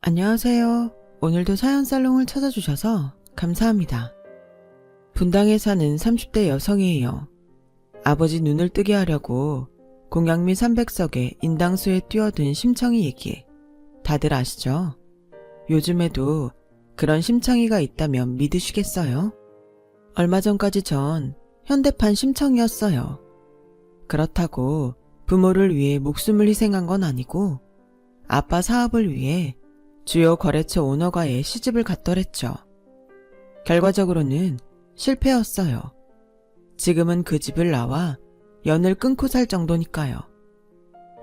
안녕하세요. 오늘도 사연살롱을 찾아주셔서 감사합니다. 분당에 사는 30대 여성이에요. 아버지 눈을 뜨게 하려고 공양미 300석에 인당수에 뛰어든 심청이 얘기 다들 아시죠? 요즘에도 그런 심청이가 있다면 믿으시겠어요? 얼마 전까지 전 현대판 심청이었어요. 그렇다고 부모를 위해 목숨을 희생한 건 아니고 아빠 사업을 위해 주요 거래처 오너가에 시집을 갔더랬죠. 결과적으로는 실패였어요. 지금은 그 집을 나와 연을 끊고 살 정도니까요.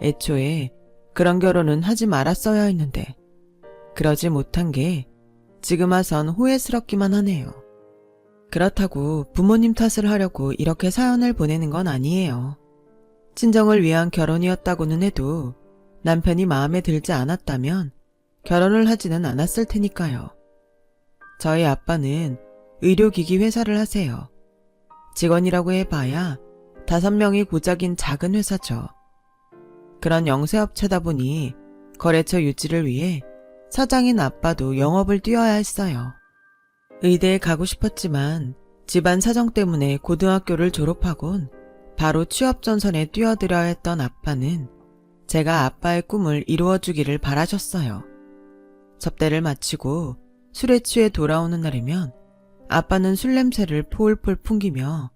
애초에 그런 결혼은 하지 말았어야 했는데 그러지 못한 게 지금 와선 후회스럽기만 하네요. 그렇다고 부모님 탓을 하려고 이렇게 사연을 보내는 건 아니에요. 친정을 위한 결혼이었다고는 해도 남편이 마음에 들지 않았다면 결혼을 하지는 않았을 테니까요. 저희 아빠는 의료기기 회사를 하세요. 직원이라고 해봐야 5명이 고작인 작은 회사죠. 그런 영세업체다 보니 거래처 유지를 위해 사장인 아빠도 영업을 뛰어야 했어요. 의대에 가고 싶었지만 집안 사정 때문에 고등학교를 졸업하곤 바로 취업 전선에 뛰어들어야 했던 아빠는 제가 아빠의 꿈을 이루어주기를 바라셨어요. 접대를 마치고 술에 취해 돌아오는 날이면 아빠는 술 냄새를 폴폴 풍기며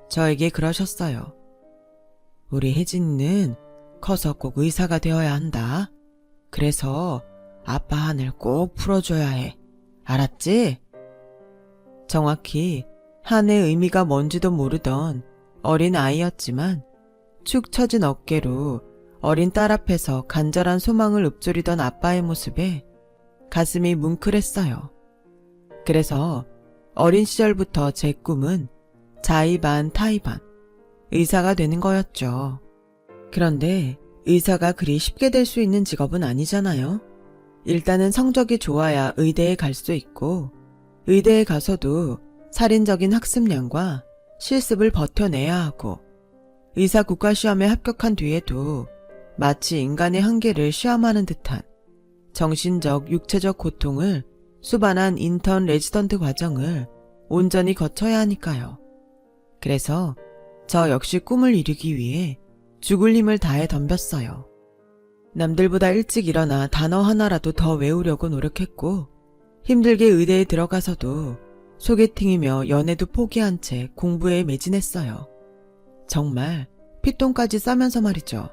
저에게 그러셨어요. 우리 혜진이는 커서 꼭 의사가 되어야 한다. 그래서 아빠 한을 꼭 풀어줘야 해. 알았지? 정확히 한의 의미가 뭔지도 모르던 어린 아이였지만 축 처진 어깨로 어린 딸 앞에서 간절한 소망을 읊조리던 아빠의 모습에 가슴이 뭉클했어요. 그래서 어린 시절부터 제 꿈은 자의 반 타의 반 의사가 되는 거였죠. 그런데 의사가 그리 쉽게 될 수 있는 직업은 아니잖아요. 일단은 성적이 좋아야 의대에 갈 수 있고 의대에 가서도 살인적인 학습량과 실습을 버텨내야 하고 의사 국가시험에 합격한 뒤에도 마치 인간의 한계를 시험하는 듯한 정신적, 육체적 고통을 수반한 인턴 레지던트 과정을 온전히 거쳐야 하니까요. 그래서 저 역시 꿈을 이루기 위해 죽을 힘을 다해 덤볐어요. 남들보다 일찍 일어나 단어 하나라도 더 외우려고 노력했고 힘들게 의대에 들어가서도 소개팅이며 연애도 포기한 채 공부에 매진했어요. 정말 핏똥까지 싸면서 말이죠.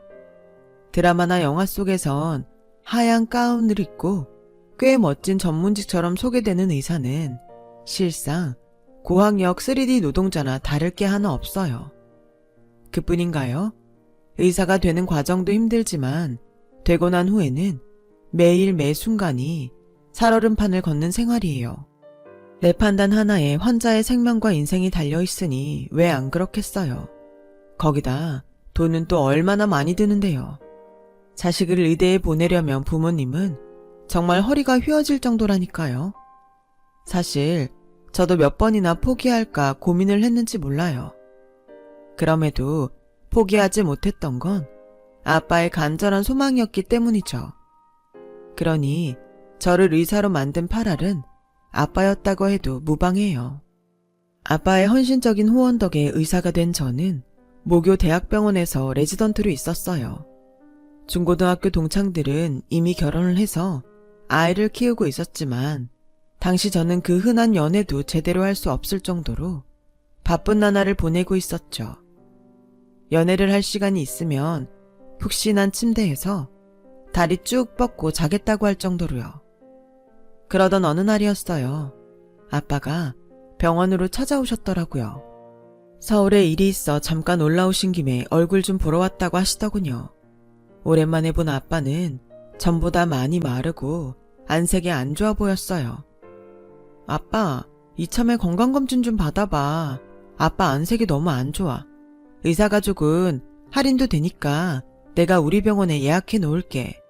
드라마나 영화 속에선 하얀 가운을 입고 꽤 멋진 전문직처럼 소개되는 의사는 실상 고학력 3D 노동자나 다를 게 하나 없어요. 그뿐인가요? 의사가 되는 과정도 힘들지만 되고 난 후에는 매일 매 순간이 살얼음판을 걷는 생활이에요. 내 판단 하나에 환자의 생명과 인생이 달려있으니 왜 안 그렇겠어요. 거기다 돈은 또 얼마나 많이 드는데요. 자식을 의대에 보내려면 부모님은 정말 허리가 휘어질 정도라니까요. 사실 저도 몇 번이나 포기할까 고민을 했는지 몰라요. 그럼에도 포기하지 못했던 건 아빠의 간절한 소망이었기 때문이죠. 그러니 저를 의사로 만든 팔알은 아빠였다고 해도 무방해요. 아빠의 헌신적인 후원 덕에 의사가 된 저는 모교 대학병원에서 레지던트로 있었어요. 중고등학교 동창들은 이미 결혼을 해서 아이를 키우고 있었지만 당시 저는 그 흔한 연애도 제대로 할 수 없을 정도로 바쁜 나날을 보내고 있었죠. 연애를 할 시간이 있으면 푹신한 침대에서 다리 쭉 뻗고 자겠다고 할 정도로요. 그러던 어느 날이었어요. 아빠가 병원으로 찾아오셨더라고요. 서울에 일이 있어 잠깐 올라오신 김에 얼굴 좀 보러 왔다고 하시더군요. 오랜만에 본 아빠는 전보다 많이 마르고 안색이 안 좋아 보였어요. 아빠, 이참에 건강검진 좀 받아봐. 아빠 안색이 너무 안 좋아. 의사가족은 할인도 되니까 내가 우리 병원에 예약해 놓을게.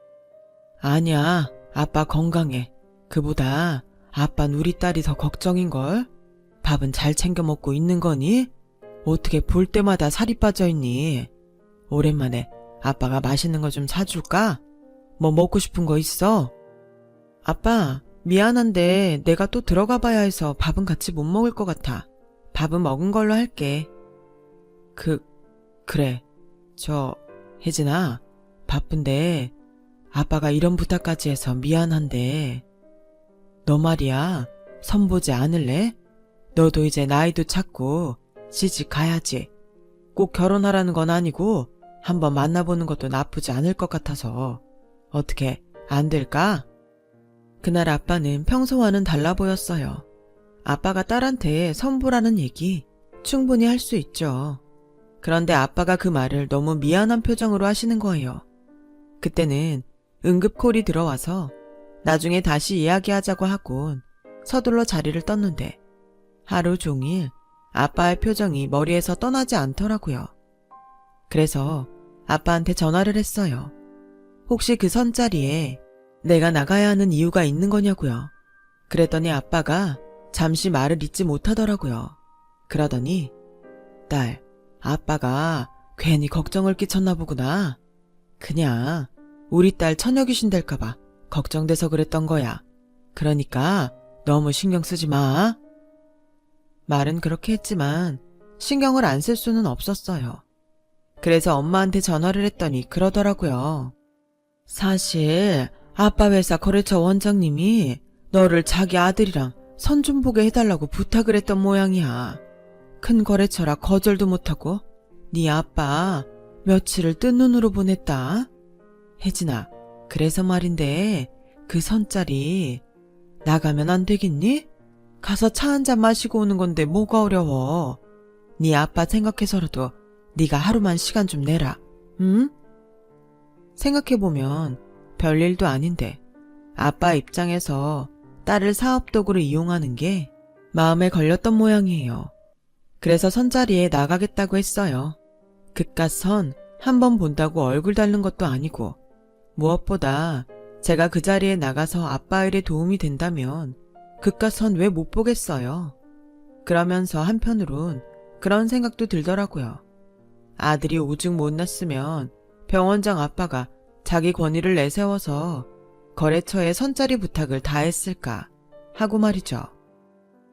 아니야, 아빠 건강해. 그보다 아빤 우리 딸이 더 걱정인걸. 밥은 잘 챙겨 먹고 있는 거니? 어떻게 볼 때마다 살이 빠져있니? 오랜만에 아빠가 맛있는 거 좀 사줄까? 뭐 먹고 싶은 거 있어? 아빠, 미안한데 내가 또 들어가 봐야 해서 밥은 같이 못 먹을 것 같아. 밥은 먹은 걸로 할게. 그래. 혜진아, 바쁜데 아빠가 이런 부탁까지 해서 미안한데 너 말이야, 선보지 않을래? 너도 이제 나이도 찼고 시집 가야지. 꼭 결혼하라는 건 아니고 한번 만나보는 것도 나쁘지 않을 것 같아서 어떻게 안 될까? 그날 아빠는 평소와는 달라 보였어요. 아빠가 딸한테 선보라는 얘기 충분히 할 수 있죠. 그런데 아빠가 그 말을 너무 미안한 표정으로 하시는 거예요. 그때는 응급콜이 들어와서 나중에 다시 이야기하자고 하곤 서둘러 자리를 떴는데 하루 종일 아빠의 표정이 머리에서 떠나지 않더라고요. 그래서 아빠한테 전화를 했어요. 혹시 그 선자리에 내가 나가야 하는 이유가 있는 거냐고요. 그랬더니 아빠가 잠시 말을 잇지 못하더라고요. 그러더니 딸, 아빠가 괜히 걱정을 끼쳤나 보구나. 그냥 우리 딸 처녀 귀신 될까봐 걱정돼서 그랬던 거야. 그러니까 너무 신경 쓰지 마. 말은 그렇게 했지만 신경을 안 쓸 수는 없었어요. 그래서 엄마한테 전화를 했더니 그러더라고요. 사실 아빠 회사 거래처 원장님이 너를 자기 아들이랑 선 좀 보게 해달라고 부탁을 했던 모양이야. 큰 거래처라 거절도 못하고 네 아빠 며칠을 뜬 눈으로 보냈다. 혜진아, 그래서 말인데 그 선자리 나가면 안 되겠니? 가서 차 한잔 마시고 오는 건데 뭐가 어려워. 네 아빠 생각해서라도 네가 하루만 시간 좀 내라. 응? 생각해보면 별일도 아닌데 아빠 입장에서 딸을 사업도구로 이용하는 게 마음에 걸렸던 모양이에요. 그래서 선자리에 나가겠다고 했어요. 그깟 선 한 번 본다고 얼굴 닳는 것도 아니고 무엇보다 제가 그 자리에 나가서 아빠 일에 도움이 된다면 그깟 선 왜 못 보겠어요. 그러면서 한편으론 그런 생각도 들더라고요. 아들이 오죽 못났으면 병원장 아빠가 자기 권위를 내세워서 거래처에 선자리 부탁을 다 했을까 하고 말이죠.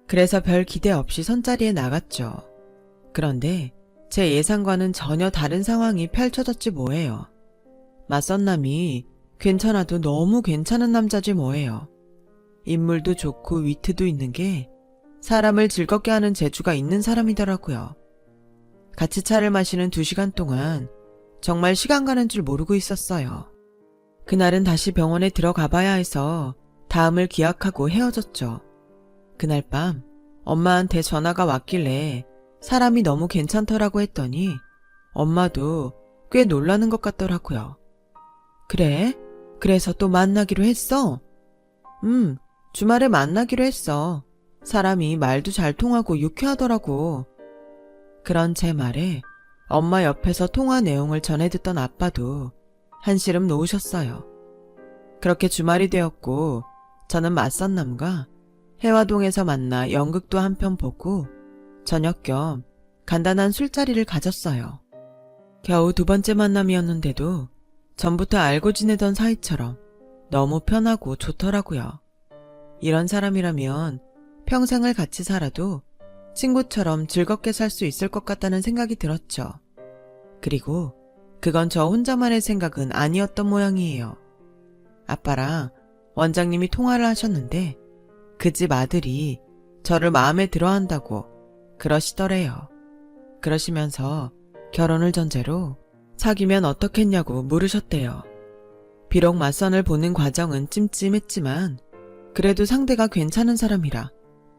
그래서 별 기대 없이 선자리에 나갔죠. 그런데 제 예상과는 전혀 다른 상황이 펼쳐졌지 뭐예요. 맞선 남이 괜찮아도 너무 괜찮은 남자지 뭐예요. 인물도 좋고 위트도 있는 게 사람을 즐겁게 하는 재주가 있는 사람이더라고요. 같이 차를 마시는 2시간 동안 정말 시간 가는 줄 모르고 있었어요. 그날은 다시 병원에 들어가 봐야 해서 다음을 기약하고 헤어졌죠. 그날 밤 엄마한테 전화가 왔길래 사람이 너무 괜찮더라고 했더니 엄마도 꽤 놀라는 것 같더라고요. 그래? 그래서 또 만나기로 했어? 주말에 만나기로 했어. 사람이 말도 잘 통하고 유쾌하더라고. 그런 제 말에 엄마 옆에서 통화 내용을 전해 듣던 아빠도 한시름 놓으셨어요. 그렇게 주말이 되었고 저는 맞선 남과 해화동에서 만나 연극도 한 편 보고 저녁 겸 간단한 술자리를 가졌어요. 겨우 2번째 만남이었는데도 전부터 알고 지내던 사이처럼 너무 편하고 좋더라고요. 이런 사람이라면 평생을 같이 살아도 친구처럼 즐겁게 살 수 있을 것 같다는 생각이 들었죠. 그리고 그건 저 혼자만의 생각은 아니었던 모양이에요. 아빠랑 원장님이 통화를 하셨는데 그 집 아들이 저를 마음에 들어 한다고 그러시더래요. 그러시면서 결혼을 전제로 사귀면 어떻겠냐고 물으셨대요. 비록 맞선을 보는 과정은 찜찜했지만 그래도 상대가 괜찮은 사람이라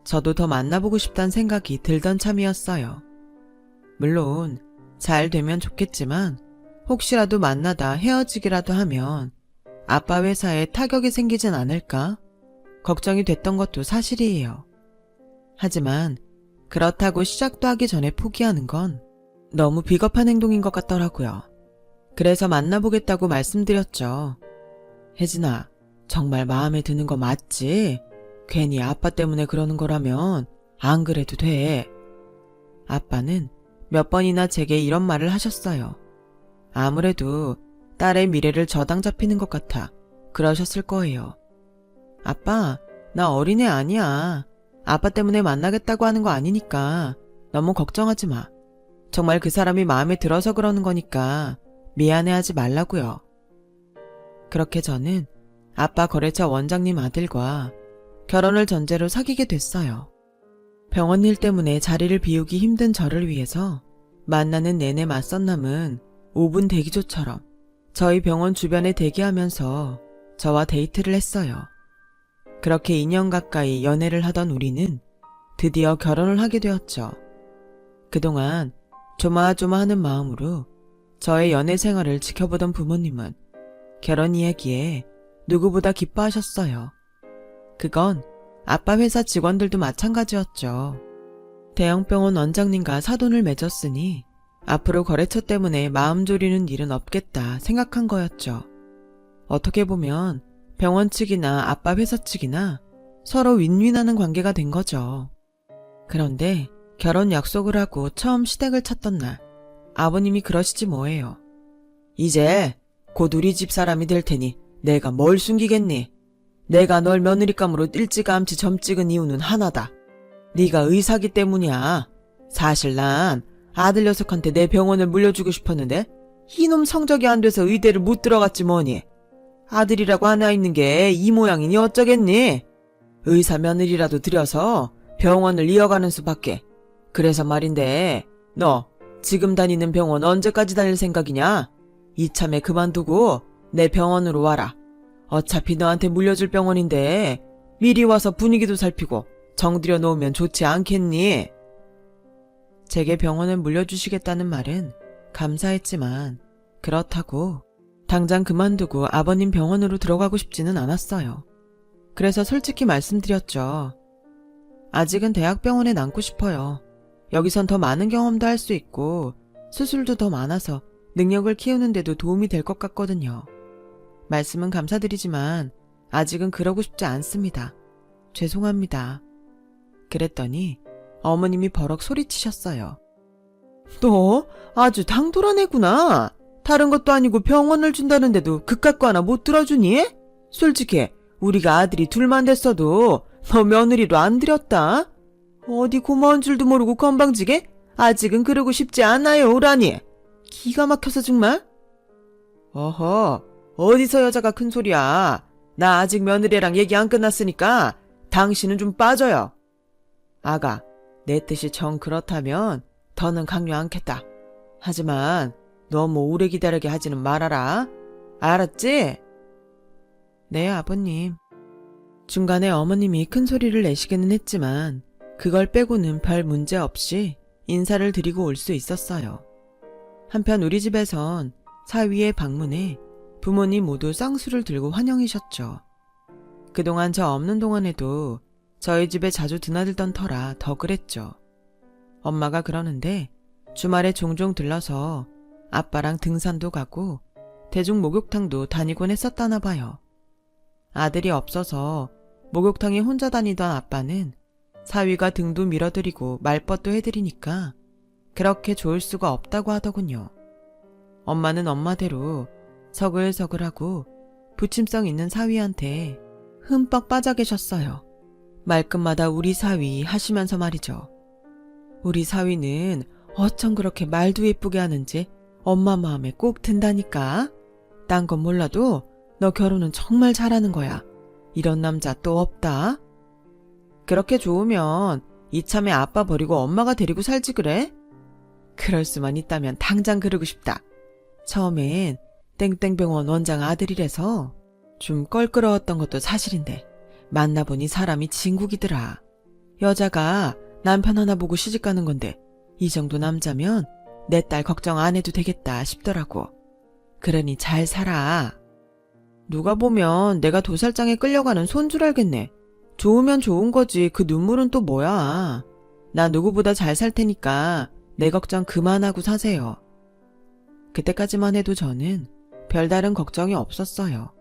저도 더 만나보고 싶다는 생각이 들던 참이었어요. 물론 잘 되면 좋겠지만 혹시라도 만나다 헤어지기라도 하면 아빠 회사에 타격이 생기진 않을까 걱정이 됐던 것도 사실이에요. 하지만 그렇다고 시작도 하기 전에 포기하는 건 너무 비겁한 행동인 것 같더라고요. 그래서 만나보겠다고 말씀드렸죠. 혜진아, 정말 마음에 드는 거 맞지? 괜히 아빠 때문에 그러는 거라면 안 그래도 돼. 아빠는 몇 번이나 제게 이런 말을 하셨어요. 아무래도 딸의 미래를 저당 잡히는 것 같아 그러셨을 거예요. 아빠, 나 어린애 아니야. 아빠 때문에 만나겠다고 하는 거 아니니까 너무 걱정하지 마. 정말 그 사람이 마음에 들어서 그러는 거니까 미안해하지 말라고요. 그렇게 저는 아빠 거래처 원장님 아들과 결혼을 전제로 사귀게 됐어요. 병원 일 때문에 자리를 비우기 힘든 저를 위해서 만나는 내내 맞선남은 5분 대기조처럼 저희 병원 주변에 대기하면서 저와 데이트를 했어요. 그렇게 2년 가까이 연애를 하던 우리는 드디어 결혼을 하게 되었죠. 그동안 조마조마하는 마음으로 저의 연애 생활을 지켜보던 부모님은 결혼 이야기에 누구보다 기뻐하셨어요. 그건 아빠 회사 직원들도 마찬가지였죠. 대형병원 원장님과 사돈을 맺었으니 앞으로 거래처 때문에 마음 졸이는 일은 없겠다 생각한 거였죠. 어떻게 보면 병원 측이나 아빠 회사 측이나 서로 윈윈하는 관계가 된 거죠. 그런데 결혼 약속을 하고 처음 시댁을 찾던 날 아버님이 그러시지 뭐예요. 이제 곧 우리 집 사람이 될 테니 내가 뭘 숨기겠니? 내가 널 며느리감으로 일찌감치 점 찍은 이유는 하나다. 네가 의사기 때문이야. 사실 난 아들 녀석한테 내 병원을 물려주고 싶었는데 이놈 성적이 안 돼서 의대를 못 들어갔지 뭐니. 아들이라고 하나 있는 게 이 모양이니 어쩌겠니? 의사 며느리라도 들여서 병원을 이어가는 수밖에. 그래서 말인데 너 지금 다니는 병원 언제까지 다닐 생각이냐? 이참에 그만두고 내 병원으로 와라. 어차피 너한테 물려줄 병원인데 미리 와서 분위기도 살피고 정들여 놓으면 좋지 않겠니? 제게 병원을 물려주시겠다는 말은 감사했지만 그렇다고 당장 그만두고 아버님 병원으로 들어가고 싶지는 않았어요. 그래서 솔직히 말씀드렸죠. 아직은 대학병원에 남고 싶어요. 여기선 더 많은 경험도 할 수 있고 수술도 더 많아서 능력을 키우는 데도 도움이 될 것 같거든요. 말씀은 감사드리지만 아직은 그러고 싶지 않습니다. 죄송합니다. 그랬더니 어머님이 버럭 소리치셨어요. 너 아주 당돌한 애구나. 다른 것도 아니고 병원을 준다는데도 그깟 거 하나 못 들어주니? 솔직히 우리가 아들이 둘만 됐어도 너 며느리로 안 들였다. 어디 고마운 줄도 모르고 건방지게? 아직은 그러고 싶지 않아요, 오라니. 기가 막혀서 정말. 어허, 어디서 여자가 큰 소리야. 나 아직 며느리랑 얘기 안 끝났으니까 당신은 좀 빠져요. 아가, 내 뜻이 정 그렇다면 더는 강요 않겠다. 하지만 너무 오래 기다리게 하지는 말아라. 알았지? 네, 아버님. 중간에 어머님이 큰 소리를 내시기는 했지만 그걸 빼고는 별 문제 없이 인사를 드리고 올 수 있었어요. 한편 우리 집에선 사위의 방문에 부모님 모두 쌍수를 들고 환영이셨죠. 그동안 저 없는 동안에도 저희 집에 자주 드나들던 터라 더 그랬죠. 엄마가 그러는데 주말에 종종 들러서 아빠랑 등산도 가고 대중 목욕탕도 다니곤 했었다나 봐요. 아들이 없어서 목욕탕에 혼자 다니던 아빠는 사위가 등도 밀어드리고 말벗도 해드리니까 그렇게 좋을 수가 없다고 하더군요. 엄마는 엄마대로 서글서글하고 부침성 있는 사위한테 흠뻑 빠져 계셨어요. 말끝마다 우리 사위 하시면서 말이죠. 우리 사위는 어쩜 그렇게 말도 예쁘게 하는지 엄마 마음에 꼭 든다니까. 딴 건 몰라도 너 결혼은 정말 잘하는 거야. 이런 남자 또 없다. 그렇게 좋으면 이참에 아빠 버리고 엄마가 데리고 살지 그래? 그럴 수만 있다면 당장 그러고 싶다. 처음엔 땡땡병원 원장 아들이라서 좀 껄끄러웠던 것도 사실인데 만나보니 사람이 진국이더라. 여자가 남편 하나 보고 시집가는 건데 이 정도 남자면 내 딸 걱정 안 해도 되겠다 싶더라고. 그러니 잘 살아. 누가 보면 내가 도살장에 끌려가는 손 줄 알겠네. 좋으면 좋은 거지 그 눈물은 또 뭐야. 나 누구보다 잘 살 테니까 내 걱정 그만하고 사세요. 그때까지만 해도 저는 별다른 걱정이 없었어요.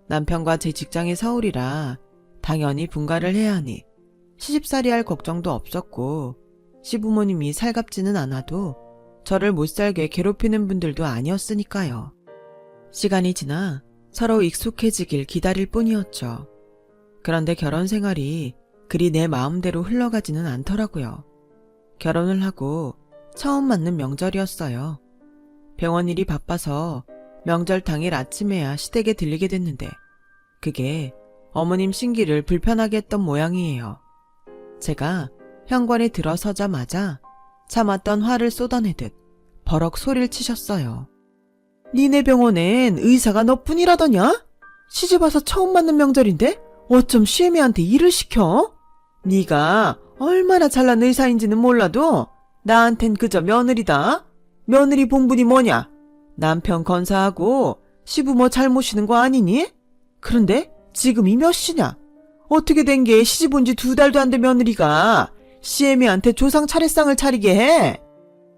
남편과 제 직장이 서울이라 당연히 분가를 해야 하니 시집살이 할 걱정도 없었고 시부모님이 살갑지는 않아도 저를 못살게 괴롭히는 분들도 아니었으니까요. 시간이 지나 서로 익숙해지길 기다릴 뿐이었죠. 그런데 결혼 생활이 그리 내 마음대로 흘러가지는 않더라고요. 결혼을 하고 처음 맞는 명절이었어요. 병원 일이 바빠서 명절 당일 아침에야 시댁에 들리게 됐는데 그게 어머님 신기를 불편하게 했던 모양이에요. 제가 현관에 들어서자마자 참았던 화를 쏟아내듯 버럭 소리를 치셨어요. 니네 병원엔 의사가 너뿐이라더냐? 시집와서 처음 맞는 명절인데 어쩜 시애미한테 일을 시켜? 네가 얼마나 잘난 의사인지는 몰라도 나한텐 그저 며느리다. 며느리 본분이 뭐냐? 남편 건사하고 시부모 잘 모시는 거 아니니? 그런데 지금이 몇 시냐? 어떻게 된 게 시집 온 지 2달도 안 된 며느리가 시애미한테 조상 차례상을 차리게 해?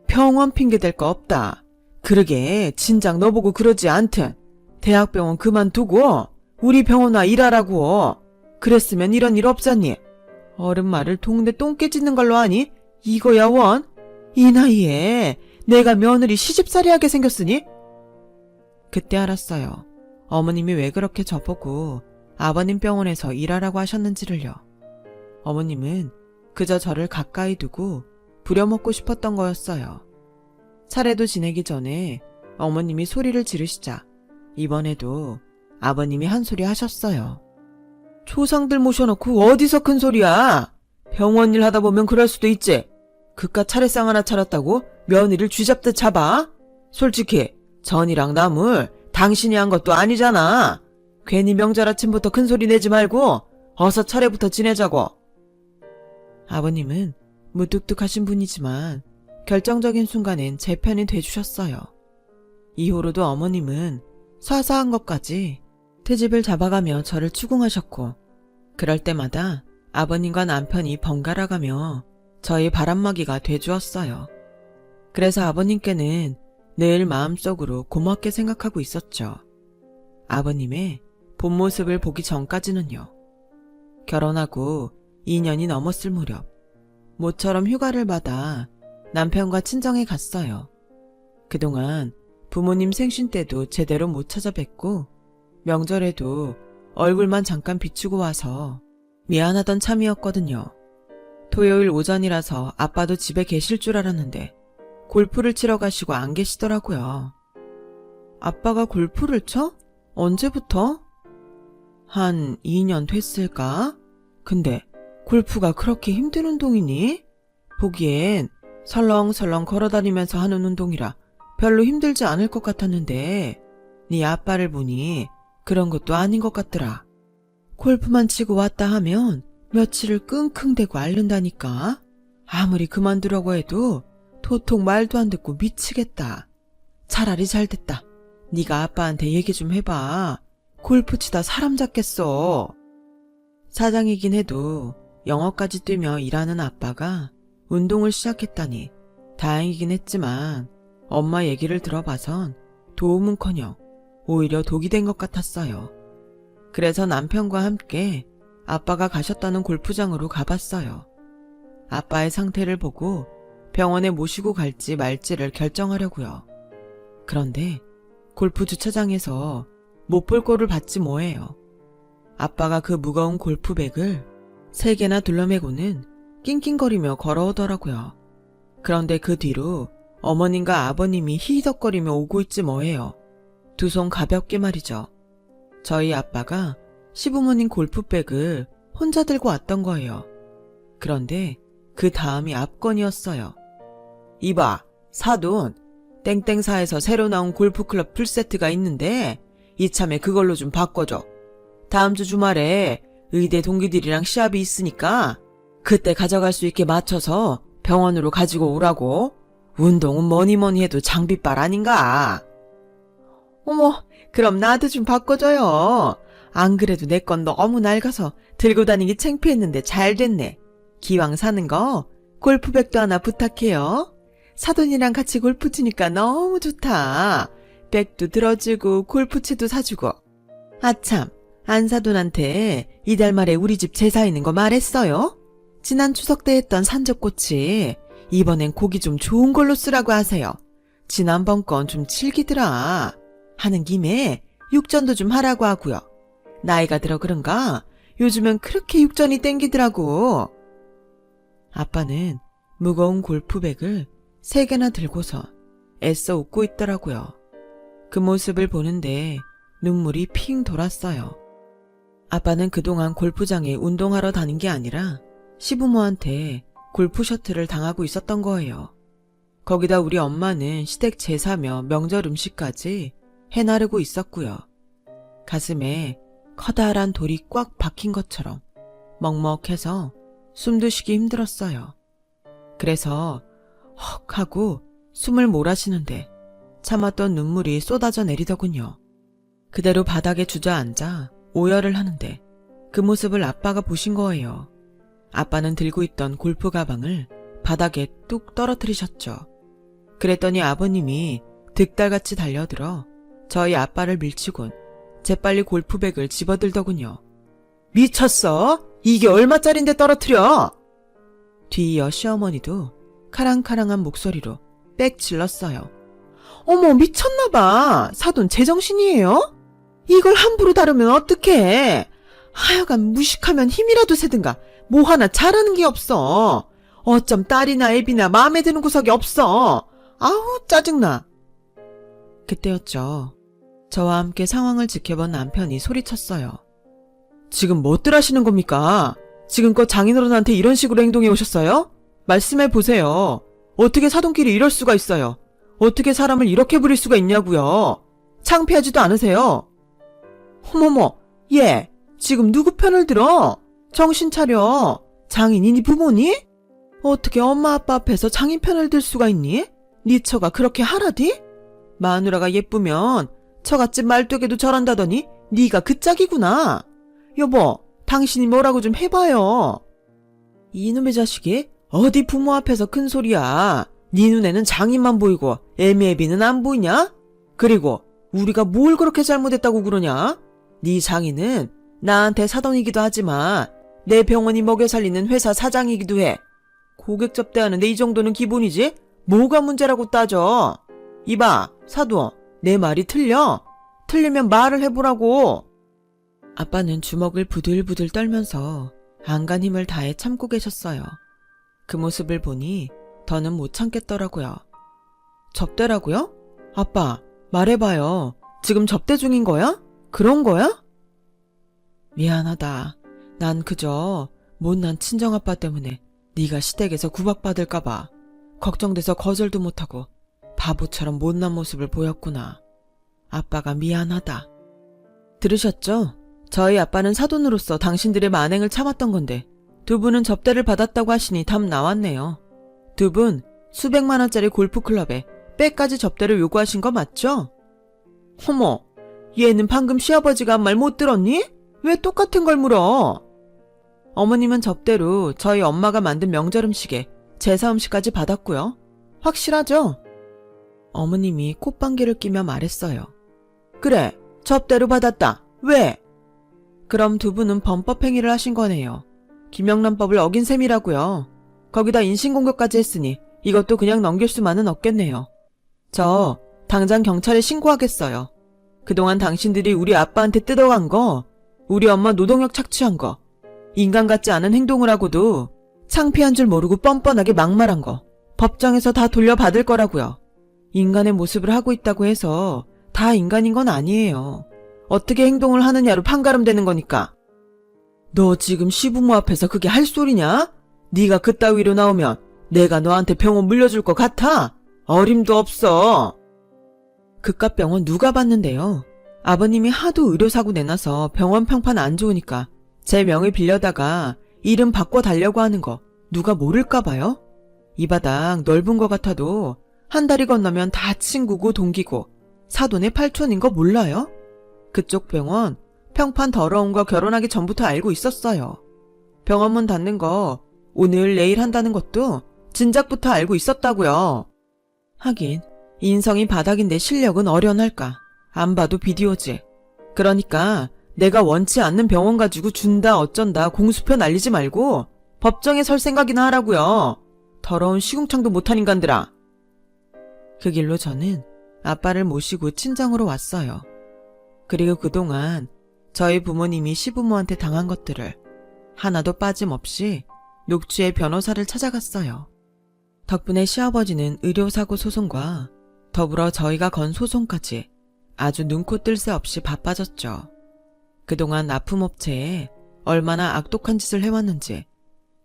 병원 핑계 댈 거 없다. 그러게 진작 너보고 그러지 않든 대학병원 그만두고 우리 병원 와 일하라고. 그랬으면 이런 일 없잖니. 어른 말을 동네 똥개 짖는 걸로 하니? 이거야 원? 이 나이에 내가 며느리 시집살이 하게 생겼으니? 그때 알았어요. 어머님이 왜 그렇게 저보고 아버님 병원에서 일하라고 하셨는지를요. 어머님은 그저 저를 가까이 두고 부려먹고 싶었던 거였어요. 차례도 지내기 전에 어머님이 소리를 지르시자 이번에도 아버님이 한 소리 하셨어요. 조상들 모셔놓고 어디서 큰 소리야? 병원 일 하다 보면 그럴 수도 있지. 그깟 차례상 하나 차렸다고 며느리를 쥐잡듯 잡아? 솔직히 전이랑 남을 당신이 한 것도 아니잖아. 괜히 명절 아침부터 큰 소리 내지 말고 어서 차례부터 지내자고. 아버님은 무뚝뚝하신 분이지만 결정적인 순간엔 제 편이 돼주셨어요. 이후로도 어머님은 사사한 것까지 트집을 잡아가며 저를 추궁하셨고 그럴 때마다 아버님과 남편이 번갈아가며 저희 바람막이가 돼주었어요. 그래서 아버님께는 늘 마음속으로 고맙게 생각하고 있었죠. 아버님의 본 모습을 보기 전까지는요. 결혼하고 2년이 넘었을 무렵 모처럼 휴가를 받아 남편과 친정에 갔어요. 그동안 부모님 생신 때도 제대로 못 찾아뵙고 명절에도 얼굴만 잠깐 비추고 와서 미안하던 참이었거든요. 토요일 오전이라서 아빠도 집에 계실 줄 알았는데 골프를 치러 가시고 안 계시더라고요. 아빠가 골프를 쳐? 언제부터? 한 2년 됐을까? 근데 골프가 그렇게 힘든 운동이니? 보기엔 설렁설렁 걸어다니면서 하는 운동이라 별로 힘들지 않을 것 같았는데 네 아빠를 보니 그런 것도 아닌 것 같더라. 골프만 치고 왔다 하면 며칠을 끙끙대고 앓는다니까. 아무리 그만두려고 해도 도통 말도 안 듣고 미치겠다. 차라리 잘됐다. 네가 아빠한테 얘기 좀 해봐. 골프 치다 사람 잡겠어. 사장이긴 해도 영어까지 뛰며 일하는 아빠가 운동을 시작했다니 다행이긴 했지만 엄마 얘기를 들어봐선 도움은커녕 오히려 독이 된 것 같았어요. 그래서 남편과 함께 아빠가 가셨다는 골프장으로 가봤어요. 아빠의 상태를 보고 병원에 모시고 갈지 말지를 결정하려고요. 그런데 골프 주차장에서 못 볼 꼴을 봤지 뭐예요. 아빠가 그 무거운 골프백을 3개나 둘러매고는 낑낑거리며 걸어오더라고요. 그런데 그 뒤로 어머님과 아버님이 히히덕거리며 오고 있지 뭐예요. 두 손 가볍게 말이죠. 저희 아빠가 시부모님 골프백을 혼자 들고 왔던 거예요. 그런데 그 다음이 압권이었어요. 이봐, 사돈, 땡땡사에서 새로 나온 골프클럽 풀세트가 있는데 이참에 그걸로 좀 바꿔줘. 다음 주 주말에 의대 동기들이랑 시합이 있으니까 그때 가져갈 수 있게 맞춰서 병원으로 가지고 오라고. 운동은 뭐니 해도 장비빨 아닌가. 어머, 그럼 나도 좀 바꿔줘요. 안 그래도 내 건 너무 낡아서 들고 다니기 창피했는데 잘 됐네. 기왕 사는 거 골프백도 하나 부탁해요. 사돈이랑 같이 골프 치니까 너무 좋다. 백도 들어주고 골프채도 사주고. 아참, 안사돈한테 이달 말에 우리 집 제사 있는 거 말했어요? 지난 추석 때 했던 산적꼬치 이번엔 고기 좀 좋은 걸로 쓰라고 하세요. 지난번 건 좀 질기더라. 하는 김에 육전도 좀 하라고 하고요. 나이가 들어 그런가 요즘엔 그렇게 육전이 땡기더라고. 아빠는 무거운 골프백을 3개나 들고서 애써 웃고 있더라고요. 그 모습을 보는데 눈물이 핑 돌았어요. 아빠는 그동안 골프장에 운동하러 다닌 게 아니라 시부모한테 골프 셔틀을 당하고 있었던 거예요. 거기다 우리 엄마는 시댁 제사며 명절 음식까지 해나르고 있었고요. 가슴에 커다란 돌이 꽉 박힌 것처럼 먹먹해서 숨도 쉬기 힘들었어요. 그래서 헉 하고 숨을 몰아쉬는데 참았던 눈물이 쏟아져 내리더군요. 그대로 바닥에 주저앉아 오열을 하는데 그 모습을 아빠가 보신 거예요. 아빠는 들고 있던 골프 가방을 바닥에 뚝 떨어뜨리셨죠. 그랬더니 아버님이 득달같이 달려들어 저희 아빠를 밀치곤 재빨리 골프백을 집어들더군요. 미쳤어? 이게 얼마짜린데 떨어뜨려? 뒤이어 시어머니도 카랑카랑한 목소리로 빽 질렀어요. 어머, 미쳤나봐. 사돈 제정신이에요? 이걸 함부로 다루면 어떡해. 하여간 무식하면 힘이라도 세든가 뭐 하나 잘하는 게 없어. 어쩜 딸이나 애비나 마음에 드는 구석이 없어. 아우 짜증나. 그때였죠. 저와 함께 상황을 지켜본 남편이 소리쳤어요. 지금 뭐들 하시는 겁니까? 지금껏 장인어른한테 이런 식으로 행동해 오셨어요? 말씀해 보세요. 어떻게 사돈끼리 이럴 수가 있어요? 어떻게 사람을 이렇게 부릴 수가 있냐고요? 창피하지도 않으세요? 어머머, 얘 지금 누구 편을 들어? 정신 차려. 장인이니 부모니? 어떻게 엄마 아빠 앞에서 장인 편을 들 수가 있니? 네 처가 그렇게 하라디? 마누라가 예쁘면 처갓집 말뚝에도 저런다더니 네가 그 짝이구나. 여보, 당신이 뭐라고 좀 해봐요. 이놈의 자식이 어디 부모 앞에서 큰 소리야. 네 눈에는 장인만 보이고 애미애비는 안 보이냐? 그리고 우리가 뭘 그렇게 잘못했다고 그러냐? 네 장인은 나한테 사돈이기도 하지만 내 병원이 먹여 살리는 회사 사장이기도 해. 고객 접대하는데 이 정도는 기본이지? 뭐가 문제라고 따져? 이봐, 사돈, 내 말이 틀려? 틀리면 말을 해보라고. 아빠는 주먹을 부들부들 떨면서 안간 힘을 다해 참고 계셨어요. 그 모습을 보니 더는 못 참겠더라고요. 접대라고요? 아빠, 말해봐요. 지금 접대 중인 거야? 그런 거야? 미안하다. 난 그저 못난 친정아빠 때문에 네가 시댁에서 구박받을까봐 걱정돼서 거절도 못하고 바보처럼 못난 모습을 보였구나. 아빠가 미안하다. 들으셨죠? 저희 아빠는 사돈으로서 당신들의 만행을 참았던 건데 두 분은 접대를 받았다고 하시니 답 나왔네요. 두 분 수백만 원짜리 골프클럽에 빼까지 접대를 요구하신 거 맞죠? 어머, 얘는 방금 시아버지가 한 말 못 들었니? 왜 똑같은 걸 물어? 어머님은 접대로 저희 엄마가 만든 명절 음식에 제사 음식까지 받았고요. 확실하죠? 어머님이 콧방귀를 끼며 말했어요. 그래, 접대로 받았다. 왜? 그럼 두 분은 범법행위를 하신 거네요. 김영란법을 어긴 셈이라고요. 거기다 인신공격까지 했으니 이것도 그냥 넘길 수만은 없겠네요. 저 당장 경찰에 신고하겠어요. 그동안 당신들이 우리 아빠한테 뜯어간 거, 우리 엄마 노동력 착취한 거, 인간 같지 않은 행동을 하고도 창피한 줄 모르고 뻔뻔하게 막말한 거 법정에서 다 돌려받을 거라고요. 인간의 모습을 하고 있다고 해서 다 인간인 건 아니에요. 어떻게 행동을 하느냐로 판가름되는 거니까. 너 지금 시부모 앞에서 그게 할 소리냐? 네가 그따위로 나오면 내가 너한테 병원 물려줄 것 같아? 어림도 없어. 그깟 병원 누가 봤는데요? 아버님이 하도 의료사고 내놔서 병원 평판 안 좋으니까 제 명을 빌려다가 이름 바꿔 달려고 하는 거 누가 모를까 봐요? 이 바닥 넓은 것 같아도 한 다리 건너면 다 친구고 동기고 사돈의 팔촌인 거 몰라요? 그쪽 병원 평판 더러운 거 결혼하기 전부터 알고 있었어요. 병원 문 닫는 거 오늘 내일 한다는 것도 진작부터 알고 있었다고요. 하긴 인성이 바닥인데 실력은 어련할까. 안 봐도 비디오지. 그러니까 내가 원치 않는 병원 가지고 준다 어쩐다 공수표 날리지 말고 법정에 설 생각이나 하라고요. 더러운 시궁창도 못한 인간들아. 그 길로 저는 아빠를 모시고 친정으로 왔어요. 그리고 그동안 저희 부모님이 시부모한테 당한 것들을 하나도 빠짐없이 녹취의 변호사를 찾아갔어요. 덕분에 시아버지는 의료사고 소송과 더불어 저희가 건 소송까지 아주 눈코 뜰 새 없이 바빠졌죠. 그동안 납품업체에 얼마나 악독한 짓을 해왔는지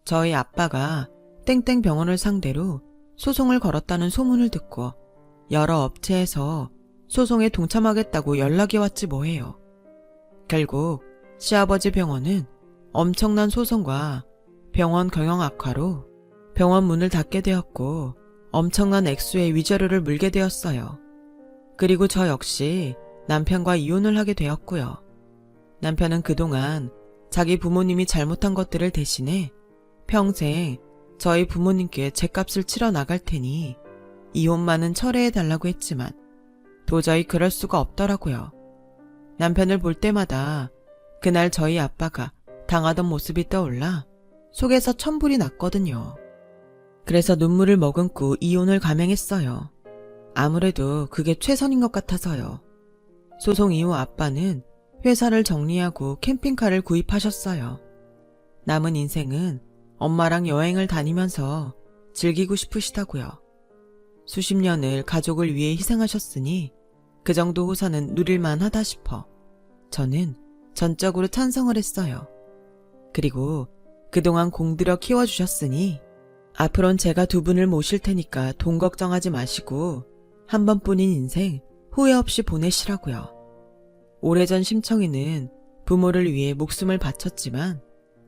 저희 아빠가 땡땡 병원을 상대로 소송을 걸었다는 소문을 듣고 여러 업체에서 소송에 동참하겠다고 연락이 왔지 뭐예요. 결국 시아버지 병원은 엄청난 소송과 병원 경영 악화로 병원 문을 닫게 되었고 엄청난 액수의 위자료를 물게 되었어요. 그리고 저 역시 남편과 이혼을 하게 되었고요. 남편은 그동안 자기 부모님이 잘못한 것들을 대신해 평생 저희 부모님께 죗값을 치러 나갈 테니 이혼만은 철회해달라고 했지만 도저히 그럴 수가 없더라고요. 남편을 볼 때마다 그날 저희 아빠가 당하던 모습이 떠올라 속에서 천불이 났거든요. 그래서 눈물을 머금고 이혼을 감행했어요. 아무래도 그게 최선인 것 같아서요. 소송 이후 아빠는 회사를 정리하고 캠핑카를 구입하셨어요. 남은 인생은 엄마랑 여행을 다니면서 즐기고 싶으시다고요. 수십 년을 가족을 위해 희생하셨으니 그 정도 호사는 누릴만 하다 싶어 저는 전적으로 찬성을 했어요. 그리고 그동안 공들여 키워주셨으니 앞으론 제가 두 분을 모실 테니까 돈 걱정하지 마시고 한 번뿐인 인생 후회 없이 보내시라고요. 오래전 심청이는 부모를 위해 목숨을 바쳤지만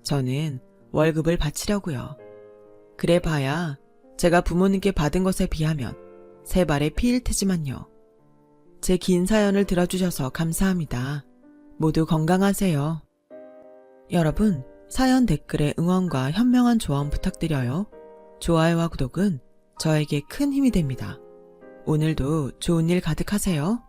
저는 월급을 바치려고요. 그래 봐야 제가 부모님께 받은 것에 비하면 세 발의 피일 테지만요. 제 긴 사연을 들어주셔서 감사합니다. 모두 건강하세요. 여러분, 사연 댓글에 응원과 현명한 조언 부탁드려요. 좋아요와 구독은 저에게 큰 힘이 됩니다. 오늘도 좋은 일 가득하세요.